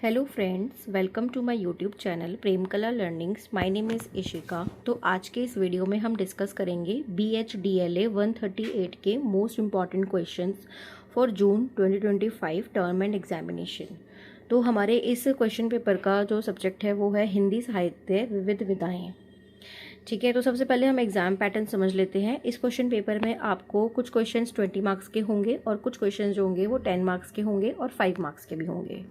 Hello friends, welcome to my YouTube channel Prem Kala learnings. My name is Ishika. तो आज के इस वीडियो में हम डिस्कस करेंगे BHDLA 138 के most important questions for June 2025 term and examination. तो हमारे इस क्वेश्चन पेपर का जो सब्जेक्ट है वो है हिंदी साहित्य विविध विधाएँ। ठीक है, तो सबसे पहले हम एग्जाम पैटर्न समझ लेते हैं। इस क्वेश्चन पेपर में आपको कुछ क्वेश्चंस 20 मार्क्स के होंगे और कुछ क्वेश्चंस जो होंगे वो 10 मार्क्स के होंगे और 5 मार्क्स के भी होंगे।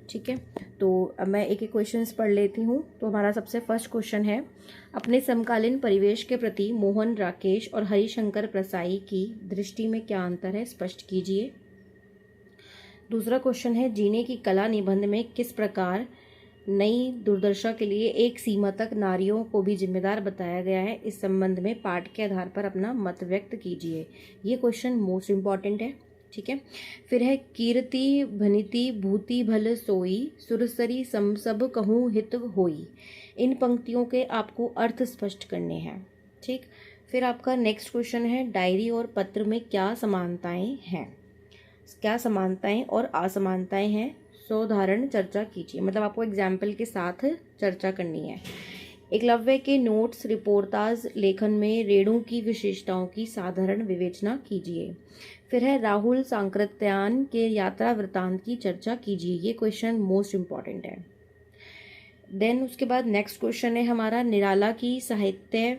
ठीक है, तो अब मैं एक एक क्वेश्चंस पढ़ लेती हूँ। तो हमारा सबसे फर्स्ट क्वेश्चन है, अपने समकालीन परिवेश के प्रति मोहन राकेश और हरिशंकर प्रसाई की दृष्टि में क्या अंतर है, स्पष्ट कीजिए। दूसरा क्वेश्चन है, जीने की कला निबंध में किस प्रकार नई दुर्दशा के लिए एक सीमा तक नारियों को भी जिम्मेदार बताया गया है, इस संबंध में पाठ के आधार पर अपना मत व्यक्त कीजिए। ये क्वेश्चन मोस्ट इम्पॉर्टेंट है। ठीक है, फिर है, कीर्ति भनिति भूति भल सोई सुरसरी सम सब कहूँ हित होई। इन पंक्तियों के आपको अर्थ स्पष्ट करने हैं। ठीक, फिर आपका नेक्स्ट क्वेश्चन है, डायरी और पत्र में क्या समानताएं हैं, क्या समानताएं और असमानताएं हैं, सोदाहरण चर्चा कीजिए। मतलब आपको एग्जाम्पल के साथ चर्चा करनी है। एकलव्य के नोट्स रिपोर्टाज लेखन में रेणु की विशेषताओं की साधारण विवेचना कीजिए। फिर है, राहुल सांकृत्यायन के यात्रा वृत्तांत की चर्चा कीजिए। ये क्वेश्चन मोस्ट इम्पॉर्टेंट है। देन उसके बाद नेक्स्ट क्वेश्चन है हमारा, निराला की साहित्य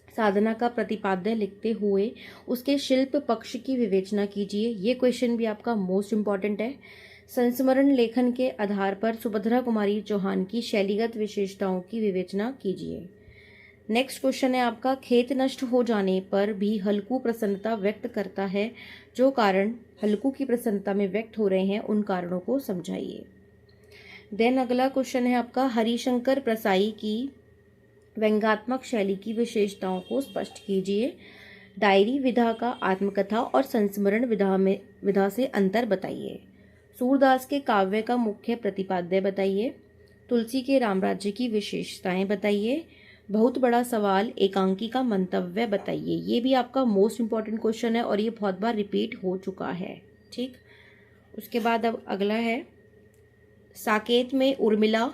साधना का प्रतिपाद्य लिखते हुए उसके शिल्प पक्ष की विवेचना कीजिए। ये क्वेश्चन भी आपका मोस्ट इम्पॉर्टेंट है। संस्मरण लेखन के आधार पर सुभद्रा कुमारी चौहान की शैलीगत विशेषताओं की विवेचना कीजिए। नेक्स्ट क्वेश्चन है आपका, खेत नष्ट हो जाने पर भी हल्कू प्रसन्नता व्यक्त करता है, जो कारण हल्कू की प्रसन्नता में व्यक्त हो रहे हैं उन कारणों को समझाइए। देन अगला क्वेश्चन है आपका, हरिशंकर प्रसाई की व्यंग्यात्मक शैली की विशेषताओं को स्पष्ट कीजिए। डायरी विधा का आत्मकथा और संस्मरण विधा से अंतर बताइए। सूरदास के काव्य का मुख्य प्रतिपाद्य बताइए। तुलसी के रामराज्य की विशेषताएं बताइए। बहुत बड़ा सवाल एकांकी का मंतव्य बताइए। ये भी आपका मोस्ट इम्पॉर्टेंट क्वेश्चन है और ये बहुत बार रिपीट हो चुका है। ठीक, उसके बाद अब अगला है, साकेत में उर्मिला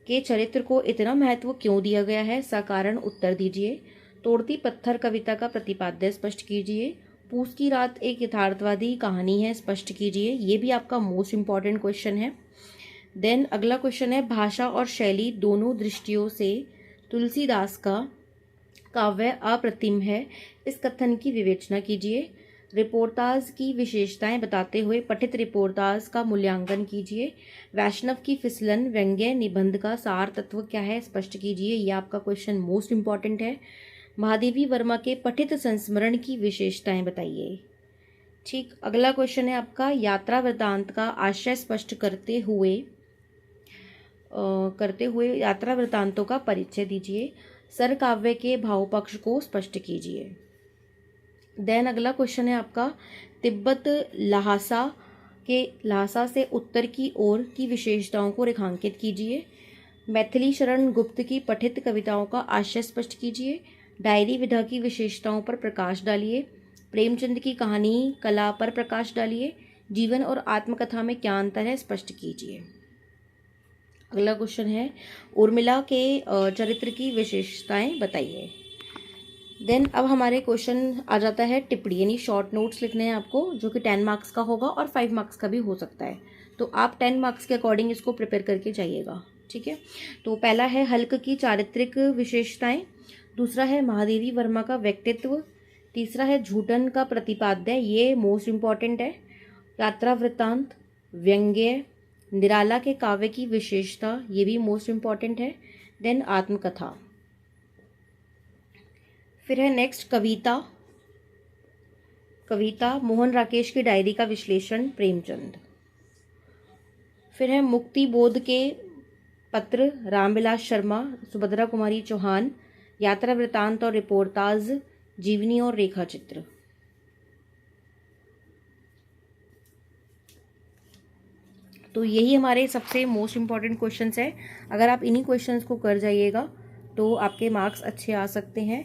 के चरित्र को इतना महत्व क्यों दिया गया है, सकारण उत्तर दीजिए। तोड़ती पत्थर कविता का प्रतिपाद्य स्पष्ट कीजिए। पूस की रात एक यथार्थवादी कहानी है, स्पष्ट कीजिए। ये भी आपका मोस्ट इम्पॉर्टेंट क्वेश्चन है। देन अगला क्वेश्चन है, भाषा और शैली दोनों दृष्टियों से तुलसीदास का काव्य अप्रतिम है, इस कथन की विवेचना कीजिए। रिपोर्टाज की विशेषताएं बताते हुए पठित रिपोर्टाज का मूल्यांकन कीजिए। वैष्णव की फिसलन व्यंग्य निबंध का सार तत्व क्या है, स्पष्ट कीजिए। यह आपका क्वेश्चन मोस्ट इम्पॉर्टेंट है। महादेवी वर्मा के पठित संस्मरण की विशेषताएं बताइए। ठीक, अगला क्वेश्चन है आपका, यात्रा वृत्तांत का आशय स्पष्ट करते हुए यात्रा वृत्तांतों का परिचय दीजिए। सर काव्य के भाव पक्ष को स्पष्ट कीजिए। देन अगला क्वेश्चन है आपका, तिब्बत लहासा से उत्तर की ओर की विशेषताओं को रेखांकित कीजिए। मैथिली शरण गुप्त की पठित कविताओं का आशय स्पष्ट कीजिए। डायरी विधा की विशेषताओं पर प्रकाश डालिए। प्रेमचंद की कहानी कला पर प्रकाश डालिए। जीवन और आत्मकथा में क्या अंतर है, स्पष्ट कीजिए। अगला क्वेश्चन है, उर्मिला के चरित्र की विशेषताएं बताइए। देन अब हमारे क्वेश्चन आ जाता है टिप्पणी, यानी शॉर्ट नोट्स लिखने हैं आपको, जो कि 10 मार्क्स का होगा और 5 मार्क्स का भी हो सकता है। तो आप 10 मार्क्स के अकॉर्डिंग इसको प्रिपेयर करके जाइएगा। ठीक है, तो पहला है हल्क की चारित्रिक विशेषताएं। दूसरा है महादेवी वर्मा का व्यक्तित्व। तीसरा है झूठन का प्रतिपाद्य, ये मोस्ट इम्पॉर्टेंट है। यात्रा वृत्तांत, व्यंग्य, निराला के काव्य की विशेषता, ये भी मोस्ट इम्पॉर्टेंट है। देन आत्मकथा। फिर है नेक्स्ट कविता मोहन राकेश की डायरी का विश्लेषण, प्रेमचंद। फिर है मुक्ति बोध के पत्र, रामविलास शर्मा, सुभद्रा कुमारी चौहान। यात्रा वृत्तांत और रिपोर्टाज, जीवनी और रेखा चित्र। तो यही हमारे सबसे मोस्ट इम्पॉर्टेंट क्वेश्चंस है। अगर आप इन्हीं क्वेश्चंस को कर जाइएगा तो आपके मार्क्स अच्छे आ सकते हैं।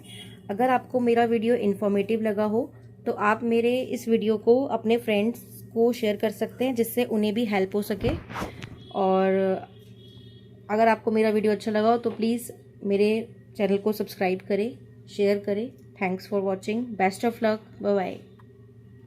अगर आपको मेरा वीडियो इन्फॉर्मेटिव लगा हो तो आप मेरे इस वीडियो को अपने फ्रेंड्स को शेयर कर सकते हैं जिससे उन्हें भी हेल्प हो सके। और अगर आपको मेरा वीडियो अच्छा लगा हो तो प्लीज़ मेरे चैनल को सब्सक्राइब करें, शेयर करें। Thanks for watching. Best of luck. Bye bye.